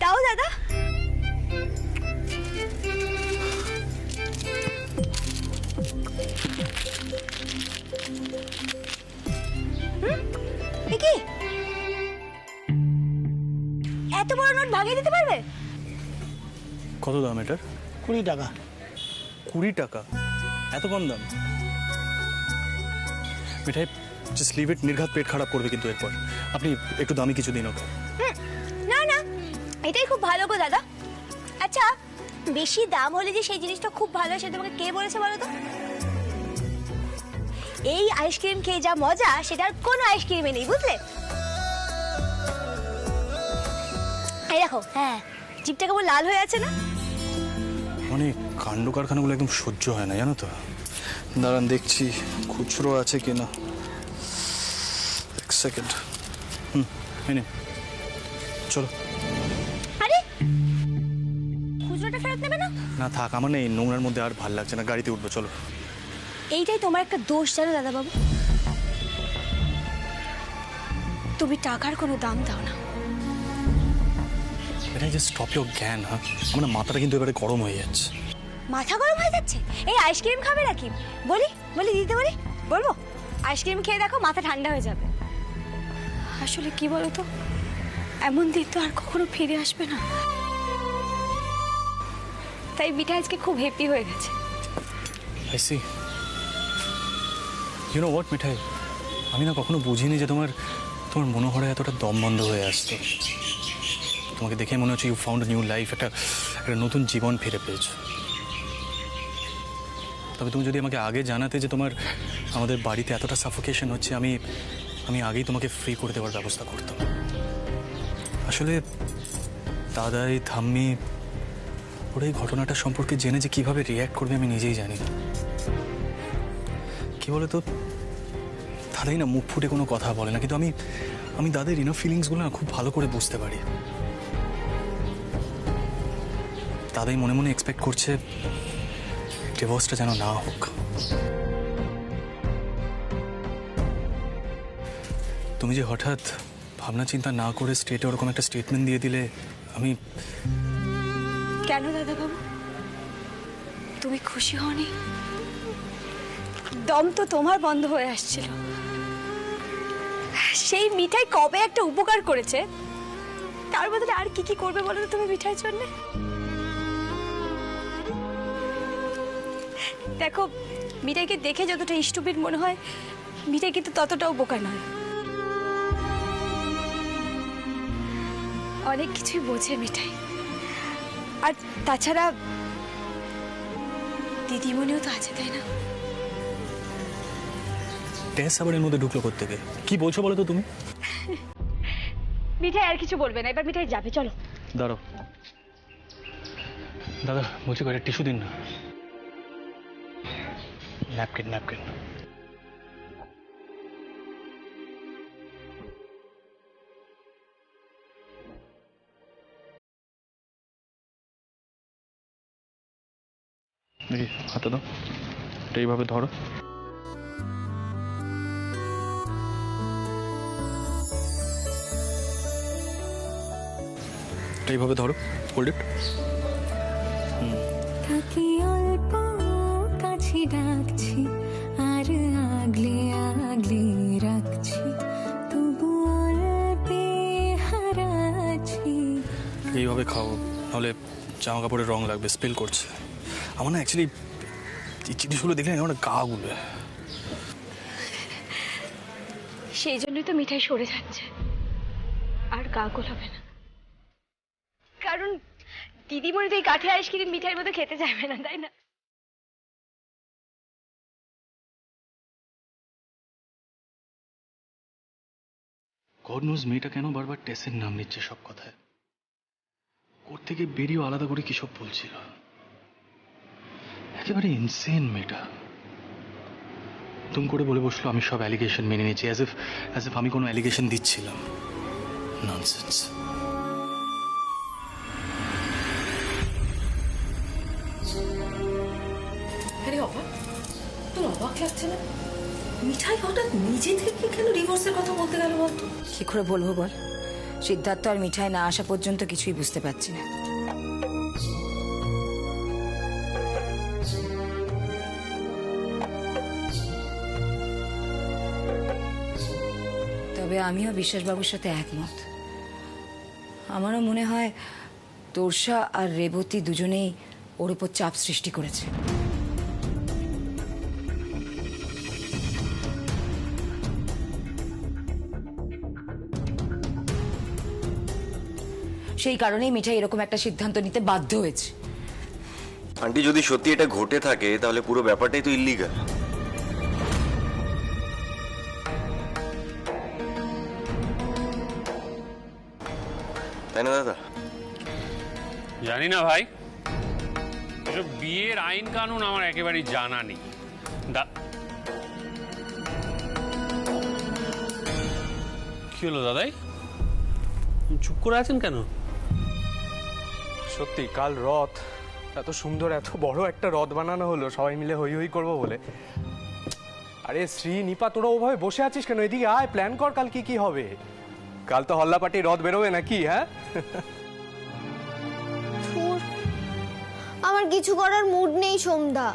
দাও দাদা। কি এত বড় নোট ভাঙিয়ে দিতে পারবে? কত দাম এটার? 20 টাকা। 20 টাকা? এত কম দাম? মিঠাই জাস্ট লিভ ইট, নির্ঘাত পেট খারাপ করবে কিন্তু এরপর। আপনি একটু দামি কিছু দিন ওকে। না না, এটাই খুব ভালো গো দাদা। আচ্ছা, বেশি দাম হলে যে সেই জিনিসটা খুব ভালো সেটা তোমাকে কে বলেছে বলো তো? এই আইসক্রিম খেয়ে যা মজা সেটা আর কোনো আইসক্রিমে নেই, বুঝলে? এই দেখো, হ্যাঁ, জিভটা কেমন লাল হয়ে আছে না? মানে কাণ্ড কারখানাগুলো একদম সহ্য হয় না, জানো তো। দাঁড়ান দেখছি খুচরো আছে কিনা। এক সেকেন্ড। এই নিন, চলো। আরে খুচরোটা ফেরত নেবে না? না থাক, আমার না এই নোংরার মধ্যে আর ভাল লাগছে না, গাড়িতে উঠবো, চলো। এইটাই তোমার একটা দোষ জানো দাদা বাবু, তুমি টাকার কোনো দাম দাও না। এটা জাস্ট স্টপ ইওর জ্ঞান। হ্যাঁ, আমার মাথাটা কিন্তু এবারে গরম হয়ে যাচ্ছে। মাথা গরম হয়ে যাচ্ছে? এই আইসক্রিম খাবে নাকি? বলি বলি দিতে বলি, বলবো আইসক্রিম খেয়ে দেখো, মাথা ঠান্ডা হয়ে যাবে। আসলে কি বলো তো, এমন দিন তো আর কখনো ফিরে আসবে না, তাই মিঠাই আজকে খুব হ্যাপি হয়ে গেছে। I see. You know what, মিঠাই, আমি না কখনো বুঝিনি যে তোমার মনোহরে এতটা দম বন্ধ হয়ে আসতো। তোমাকে দেখে মনে হচ্ছে ইউ ফাউন্ড নিউ লাইফ, একটা নতুন জীবন ফিরে পেয়েছো। তবে তুমি যদি আমাকে আগে জানাতে যে আমাদের বাড়িতে এতটা সাফোকেশন হচ্ছে, আমি আগেই তোমাকে ফ্রি করে দেওয়ার ব্যবস্থা করতাম। আসলে দাদাই ঠাম্মি ওরা এই ঘটনাটা সম্পর্কে জেনে যে কিভাবে রিয়্যাক্ট করবে আমি নিজেই জানি না। কি বলে তো, দাদাই না মুখ ফুটে কোনো কথা বলে না, কিন্তু আমি দাদের ইনার ফিলিংসগুলো না খুব ভালো করে বুঝতে পারি। দাদাই মনে মনে এক্সপেক্ট করছে ডিভোর্সটা যেন না হোক। তুমি যে হঠাৎ ভাবনা চিন্তা না করে স্টেটে ওরকম একটা স্টেটমেন্ট দিয়ে দিলে, আমি... কেন দাদা বাবু, তুমি খুশি হওনি? দম তো তোমার বন্ধ হয়ে আসছিল। সেই মিঠাই কবে একটা উপকার করেছে, তার বদলে আর কি কি করবে বলো তো তুমি মিঠাইয়ের জন্য? দেখো, মিঠাইকে দেখে যতটা স্টুপিড মনে হয়, মিঠাই কিন্তু ততটাও বোকা নয়। অনেক কিছুই বোঝে মিঠাই। আর তাছাড়া দিদিমণিও তো আছে, তাই না? টেস আবার এর মধ্যে ঢুকলো কোত্থেকে? কি বলছো বলো তো তুমি? মিঠাই আর কিছু বলবে না, এবার মিঠাই যাবে, চলো। দাঁড়াও দাদা, বলছি কয়েকটা টিস্যু দিন না। Napkin napkin. দেখি হাতে দাও, এটা এইভাবে ধরো। এইভাবে ধরো, হোল্ড ইট। থাকি অল্প কাছে ডাকছি, আর আগলে আগলে রাখছি, তবু অল্পে হারাচ্ছি। এইভাবে খাও, নাহলে জামা কাপড়ের রং লাগবে, স্পেল করছে। আমার না অ্যাকচুয়ালি এই জিনিসগুলো দেখলে আমার গা গুলো। সেই জন্যই তো মিঠাই সরে যাচ্ছে, আর গা গোলাবে না। কারণ দিদিমণি তো এই কাঠি আইসক্রিম মিঠাইয়ের মতো খেতে চাইবে না, তাই না? গড নোজ মেয়েটা কেন বারবার টেসের নাম নিচ্ছে সব কথায়। ওর থেকে বেরিয়েও আলাদা করে কি সব বলছিল। একেবারে ইনসেন মেয়েটা। তুম করে বলে বসলো আমি সব অ্যালিগেশন মেনে নিয়েছি, অ্যাজ ইফ আমি কোনো অ্যালিগেশন দিচ্ছিলাম। ননসেন্স। আরে অবাক, তোর অবাক লাগছে না? মিঠাই হঠাৎ নিজে থেকে কেন ডিভোর্সের কথা বলতে গেল বলতো? কি করে বলবো বল, সিদ্ধার্থ আর মিঠাই না আসা পর্যন্ত কিছুই বুঝতে পারছি না। তবে আমিও বিশ্বাসবাবুর সাথে একমত। আমারও মনে হয় তোরসা আর রেবতী দুজনেই ওর উপর চাপ সৃষ্টি করেছে। সেই কারণেই মিঠাই এরকম একটা সিদ্ধান্ত নিতে বাধ্য হয়েছে। আন্টি, যদি সত্যি এটা ঘটে থাকে তাহলে পুরো ব্যাপারটাই তো ইল্লিগাল। তাই না দাদা? জানি না ভাই, এসব বিয়ের আইন কানুন আমার একেবারেই জানা নেই। কি হলো দাদাই, চুপ করে আছেন কেন? সত্যি কাল রথ, এত সুন্দর এত বড় একটা রথ বানানো হলো সবাই মিলে হই হই করবো বলে। আরে শ্রী, নিপা, তোরা ওভাবে বসে আছিস কেন? এদিকে আয়, প্ল্যান কর কাল কি কি হবে। কাল তো হল্লাপাটি রথ বেরোবে নাকি? হ্যাঁ, আমার কিছু করার মুড নেই সোমদা।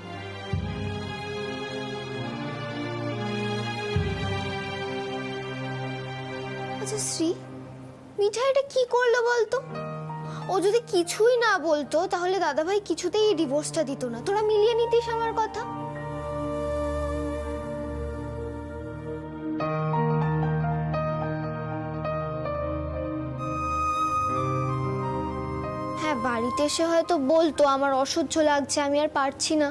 আচ্ছা শ্রী, মিঠাইটা কি করলো বলতো? ও যদি কিছুই না বলতো তাহলে দাদাভাই কিছুতেই এই ডিভোর্সটা দিত না। তোরা মিলিয়ে নিতিস আমার কথা। হ্যাঁ, বাড়িতে এসে হয়তো বলতো আমার অসহ্য লাগছে, আমি আর পারছি না,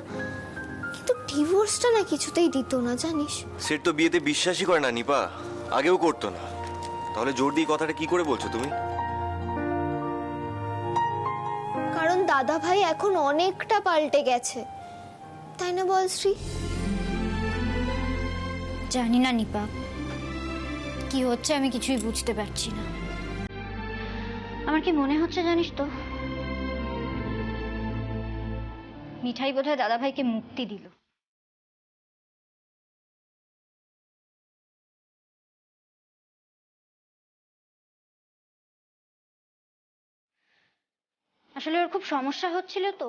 কিন্তু ডিভোর্সটা না কিছুতেই দিত না, জানিস? সেট তো বিয়েতে বিশ্বাসই করে না নিপা, আগেও করতো না। তাহলে জোর দিয়ে কথাটা কি করে বলছো তুমি? কারণ দাদা ভাই এখন অনেকটা পাল্টে গেছে, তাই না বল শ্রী? জানি না নিপা, কি হচ্ছে আমি কিছুই বুঝতে পারছি না। আমার কি মনে হচ্ছে জানিস তো, মিঠাই বোধহয় দাদাভাইকে মুক্তি দিল। আসলে ওর খুব সমস্যা হচ্ছিল তো,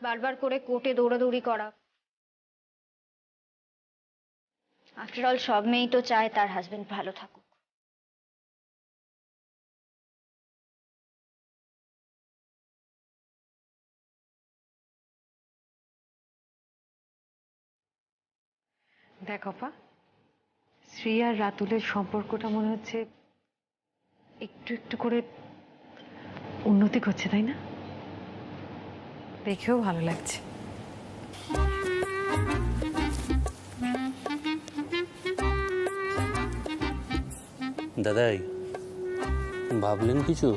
বারবার করে কোর্টে দৌড়াদৌড়ি করা। আফটার অল সব মেয়েই তো চায় তার হাজবেন্ড ভালো থাকুক। দেখ অপা, শ্রী আর রাতুলের সম্পর্কটা মনে হচ্ছে একটু একটু করে উন্নতি করছে, তাই না? দেখেও ভালো লাগছে। দাদাই, ভাবলেন কিছু?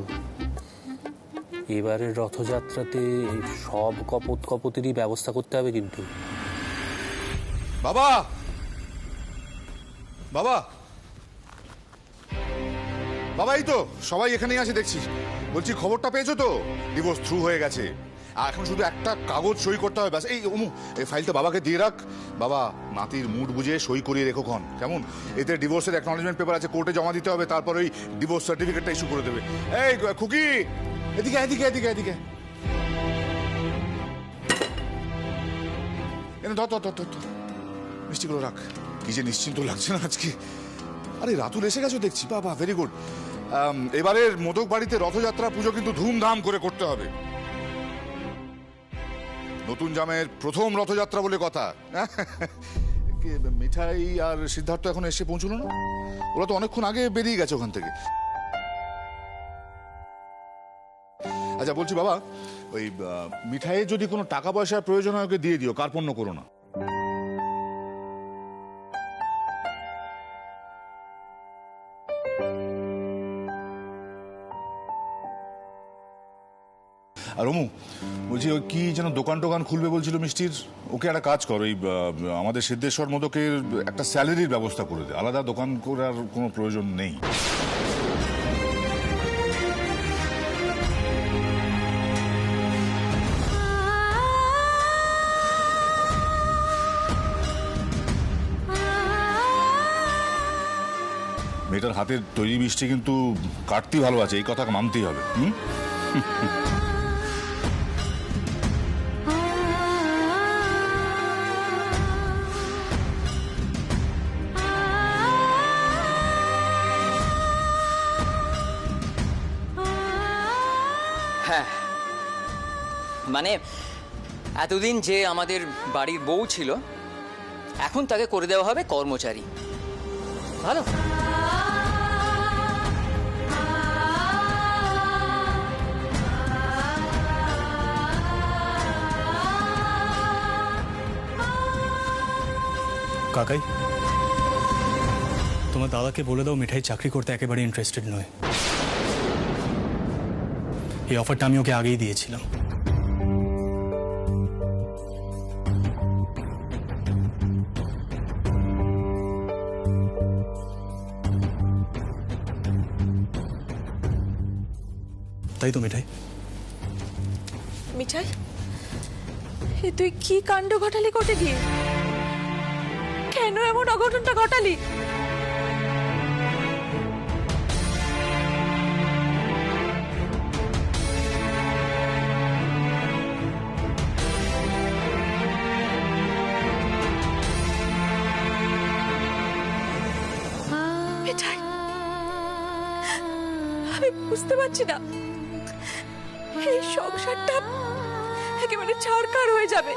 এবারের রথযাত্রাতে সব কপতেরই ব্যবস্থা করতে হবে কিন্তু। বাবা, বাবা, বাবা, এই তো সবাই এখানেই আছে দেখছি। বলছি খবরটা পেয়েছো তো? ডিভোর্স থ্রু হয়ে গেছে, আর এখন শুধু একটা কাগজ সই করতে হবে ব্যাস। এই এই ফাইলটা বাবাকে দিয়ে রাখ। বাবা, নাতির মুড বুঝে সই করিয়ে রেখো ক্ষণ, কেমন? এতে ডিভোর্সের অ্যাকনলেজমেন্ট পেপার আছে, কোর্টে জমা দিতে হবে, তারপর ওই ডিভোর্স সার্টিফিকেটটা ইস্যু করে দেবে। এই খুকি, এদিকে এদিকে এদিকে এদিকে এনে ধর ধর ধর ধর, মিষ্টিগুলো রাখ। কি যে নিশ্চিন্ত লাগছে না আজকে। আরে রাতুল এসে গেছো দেখছি, বাবা, ভেরি গুড। এবারের মোদক বাড়িতে রথযাত্রা পুজো কিন্তু ধুমধাম করে করতে হবে। নতুন জামের প্রথম রথযাত্রা বলে কথা। মিঠাই আর সিদ্ধার্থ এখন এসে পৌঁছলো না? ওরা তো অনেকক্ষণ আগে বেরিয়ে গেছে ওখান থেকে। আচ্ছা বলছি বাবা, ওই মিঠাইয়ের যদি কোনো টাকা পয়সার প্রয়োজন হয় ওকে দিয়ে দিও, কার্পণ্য করো না। আর অমু, বলছি ওই কি যেন দোকান টোকান খুলবে বলছিল মিষ্টির, ওকে একটা কাজ কর, ওই আমাদের সিদ্ধেশ্বর মোদকের একটা স্যালারির ব্যবস্থা করে দে, আলাদা দোকান করার কোনো প্রয়োজন নেই। মেয়েটার হাতের তৈরি মিষ্টি কিন্তু কাটতেই ভালো আছে, এই কথা মানতেই হবে। হুম? হ্যাঁ, মানে এতদিন যে আমাদের বাড়ির বউ ছিল এখন তাকে করে দেওয়া হবে কর্মচারী। ভালো। কাকাই, তোমার দাদাকে বলে দাও মিঠাই চাকরি করতে একেবারে ইন্টারেস্টেড নয়। এই অফারটা আমি ওকে আগেই দিয়েছিলাম। তাই তো মিঠাই? মিঠাই, এ তুই কি কাণ্ড ঘটালি কোটে গিয়ে? কেন এমন অঘটনটা ঘটালি? মিঠাই, আমি বুঝতে পারছি না, এই সংসারটা একেবারে ছাড়খাড় হয়ে যাবে।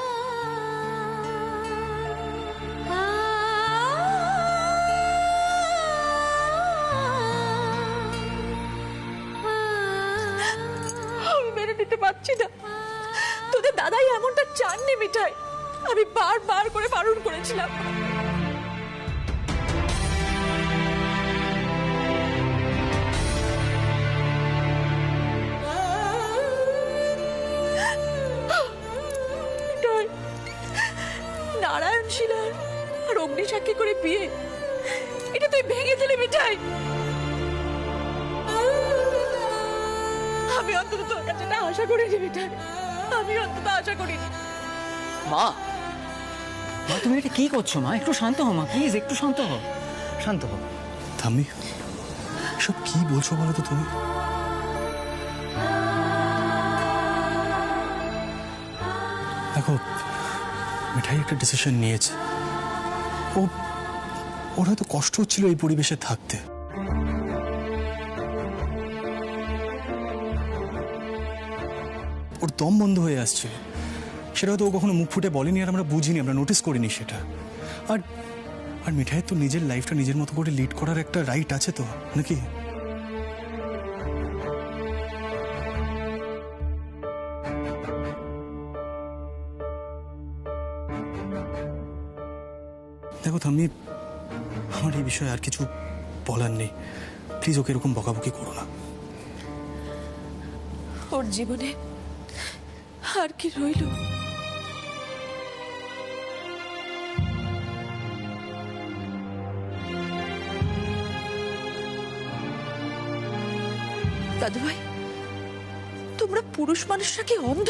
আমি মেনে নিতে পারছি না, তোদের দাদাই এমনটা চাননি মিঠাই। আমি বারবার করে বারণ করেছিলাম। নারায়ণ শিলার আর অগ্নিসাক্ষী করে বিয়ে, এটা তুই ভেঙে দিলি মিঠাই। আমি অন্তত তোর কাছে না আশা করিনি মিঠাই, আমি অন্তত আশা করিনি। মা, মা তুমি এটা কি করছো মা? একটু শান্ত হও মা, প্লিজ একটু শান্ত হও, শান্ত হও। থাম্মি, সব কি বলছো বলো তো তুমি? দেখো, মিঠাই একটা ডিসিশন নিয়েছে। ওর হয়তো কষ্ট হচ্ছিল এই পরিবেশে থাকতে। ওর দম বন্ধ হয়ে আসছিল, সেটা হয়তো ও কখনো মুখ ফুটে বলেনি, আর আমরা বুঝিনি, আমরা নোটিস করিনি সেটা। আর আর মিঠাইয়ের তো নিজের লাইফটা নিজের মতো করে লিড করার একটা রাইট আছে তো, নাকি? দেখো থাম্মি, আমার এই বিষয়ে আর কিছু বলার নেই। প্লিজ ওকে এরকম বকাবকি করো না। ওর জীবনে আর কি রইল? দাদু ভাই, তোমরা পুরুষ মানুষরা কি অন্ধ?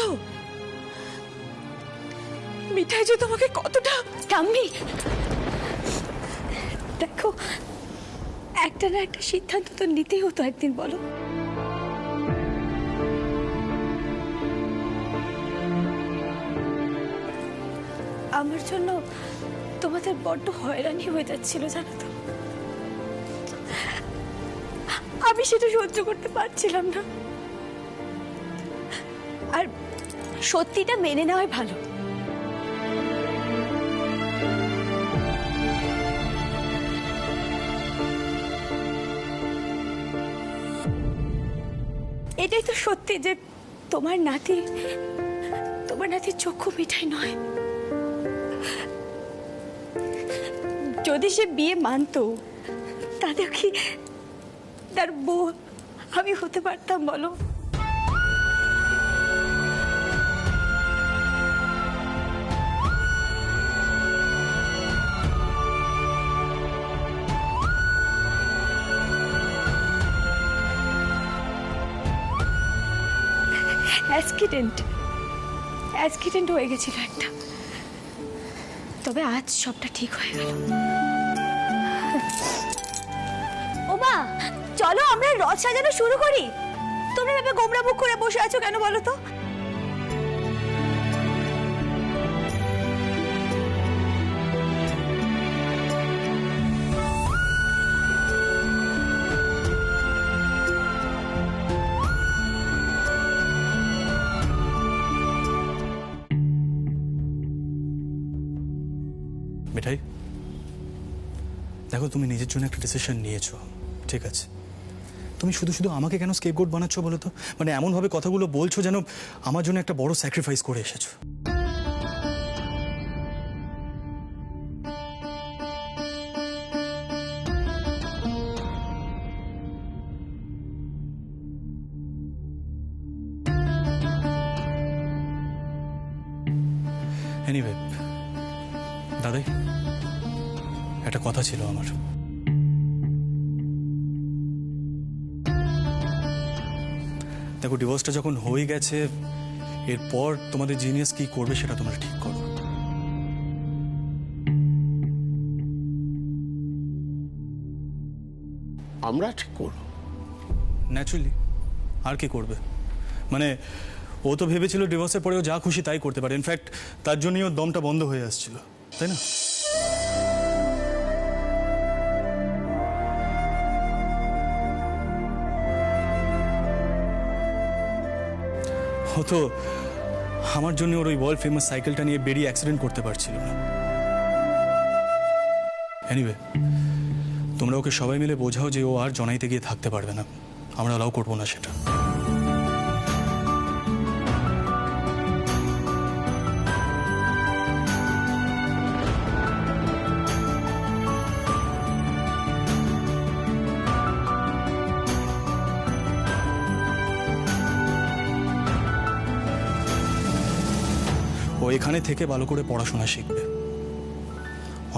মিঠাই যে তোমাকে কতটা... থাম্মি, দেখো, একটা না একটা সিদ্ধান্ত তো নিতেই হতো একদিন, বলো। আমার জন্য তোমাদের বড্ড হয়রানি হয়ে যাচ্ছিল, জানো তো। আমি সেটা সহ্য করতে পারছিলাম না, আর সত্যিটা মেনে নেওয়াই ভালো। এটাই তো সত্যি যে তোমার নাতির চক্ষু মিঠাই নয়। যদি সে বিয়ে মানতো, তাদের কি তার বউ আমি হতে পারতাম, বলো? অ্যাক্সিডেন্ট হয়ে গেছিল একটা, তবে আজ সবটা ঠিক হয়ে গেল। ও মা, চলো আমরা রথ সাজানো শুরু করি। তোমরা এভাবে গোমরা মুখ করে বসে আছো কেন বলো তো? মিঠাই, দেখো তুমি নিজের জন্য একটা ডিসিশন নিয়েছো, ঠিক আছে, তুমি শুধু শুধু আমাকে কেন স্কেপগোট বানাচ্ছ বলো তো? মানে এমনভাবে কথাগুলো বলছো যেন আমার জন্য একটা বড় স্যাক্রিফাইস করে এসেছো। এনিওয়ে দাদাই, একটা কথা ছিল আমার। দেখো, ডিভোর্সটা যখন হয়ে গেছে, এরপর তোমাদের জিনিয়াস কি করবে সেটা তোমরা ঠিক করো। আমরা ঠিক করব ন্যাচুরালি, আর কি করবে? মানে ও তো ভেবেছিল ডিভোর্সের পরেও যা খুশি তাই করতে পারে। ইনফ্যাক্ট তার জন্যই ওর দমটা বন্ধ হয়ে আসছিল, তাই না? ও তো আমার জন্য ওর ওই ওয়ার্ল্ড ফেমাস সাইকেলটা নিয়ে বেরিয়ে অ্যাক্সিডেন্ট করতে পারছিল না। এনিওয়ে, তোমরা ওকে সবাই মিলে বোঝাও যে ও আর জনাইতে গিয়ে থাকতে পারবে না। আমরা অ্যালাউ করবো না সেটা। ও এখানে থেকে ভালো করে পড়াশোনা শিখবে।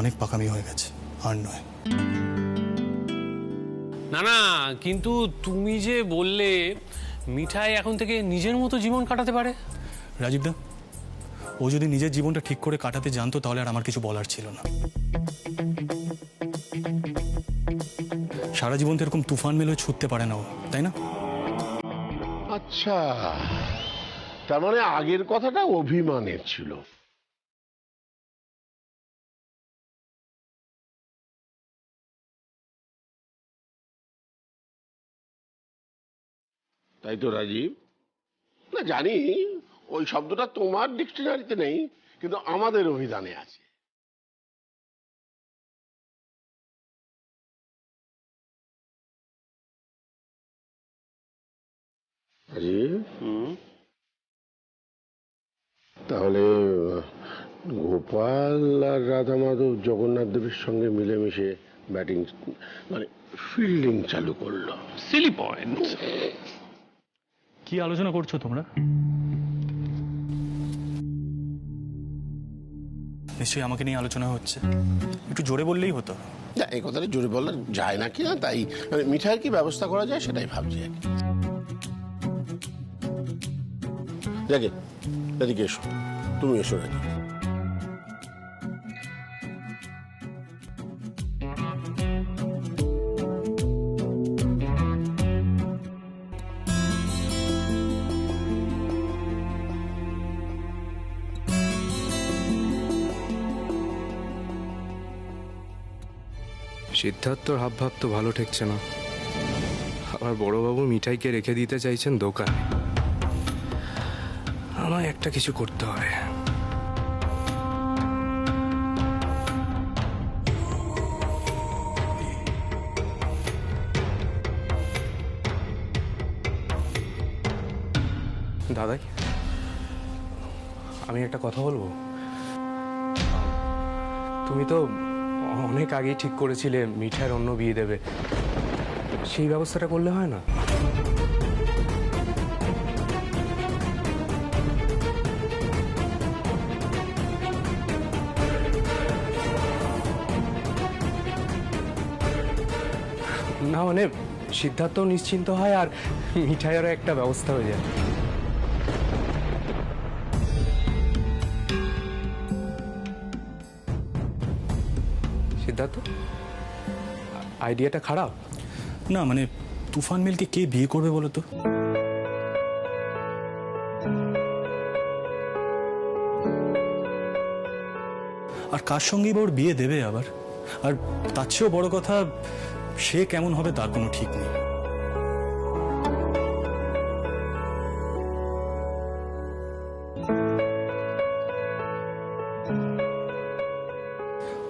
অনেক পাকামি হয়ে গেছে, আর নয়। না না, কিন্তু তুমি যে বললে মিঠাই এখন থেকে নিজের মতো জীবন কাটাতে পারে। রাজীব দা, ও যদি নিজের জীবনটা ঠিক করে কাটাতে জানতো তাহলে আর আমার কিছু বলার ছিল না। সারা জীবন তো এরকম তুফান মেলে ছুটতে পারে না ও, তাই না? আচ্ছা, তার মানে আগের কথাটা অভিমানের ছিল। তাই তো রাজীব? না জানি ওই শব্দটা তোমার ডিকশনারিতে নেই, কিন্তু আমাদের অভিধানে আছে। রাজীব, তাহলে গোপাল আর রাধা মাধব জগন্নাথ দেবের সঙ্গে মিলেমিশে ব্যাটিং মানে ফিল্ডিং চালু করলো। Seely point. কি আলোচনা করছো তোমরা? নিশ্চয়ই আমাকে নিয়ে আলোচনা হচ্ছে। একটু জোরে বললেই হতো। না, এই কথাটা জোরে বলা যায় না কি না, তাই মানে মিঠাইয়ের কি ব্যবস্থা করা যায় সেটাই ভাবছি আর কি। দেখে এদিকে এসো, তুমি এসো নাকি। সিদ্ধার্থর হাবভাব তো ভালো ঠেকছে না। আবার বড়বাবু মিঠাইকে রেখে দিতে চাইছেন দোকানে। আমায় একটা কিছু করতে হবে। দাদাই, আমি একটা কথা বলবো। তুমি তো অনেক আগেই ঠিক করেছিলে মিঠাইয়ের অন্য বিয়ে দেবে, সেই ব্যবস্থাটা করলে হয় না? না মানে সিদ্ধার্থ নিশ্চিন্ত হয় আর মিঠাইয়েরও একটা ব্যবস্থা হয়ে যায়। সিদ্ধার্থ, আইডিয়াটা খারাপ না, মানে তুফান মিলকে কে বিয়ে করবে বলো তো? আর কার সঙ্গেই বা ওর বিয়ে দেবে আবার? আর তার চেয়েও বড় কথা, সে কেমন হবে তার কোনো ঠিক নেই।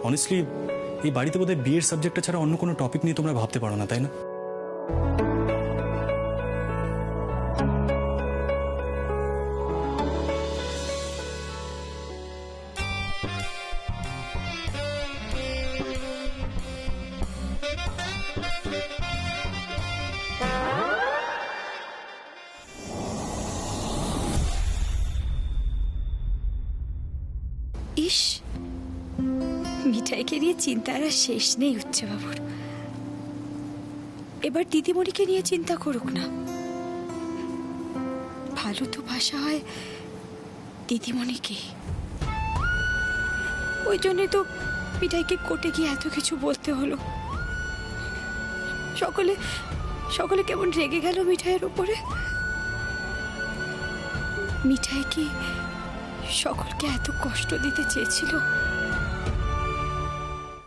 অনেস্টলি এই বাড়িতে বোধহয় বিয়ের সাবজেক্টটা ছাড়া অন্য কোনো টপিক নিয়ে তোমরা ভাবতে পারো না, তাই না? ইস, মিঠাইকে নিয়ে চিন্তার আর শেষ নেই হচ্ছে বাবুর। এবার দিদিমণিকে নিয়ে চিন্তা করুক না। ভালো তো ভাষা হয় দিদিমণিকে। ওই জন্যে তো মিঠাইকে কোর্টে গিয়ে এত কিছু বলতে হলো। সকলে সকলে কেমন রেগে গেল মিঠাইয়ের উপরে। মিঠাই কি সকলকে এত কষ্ট দিতে চেয়েছিল?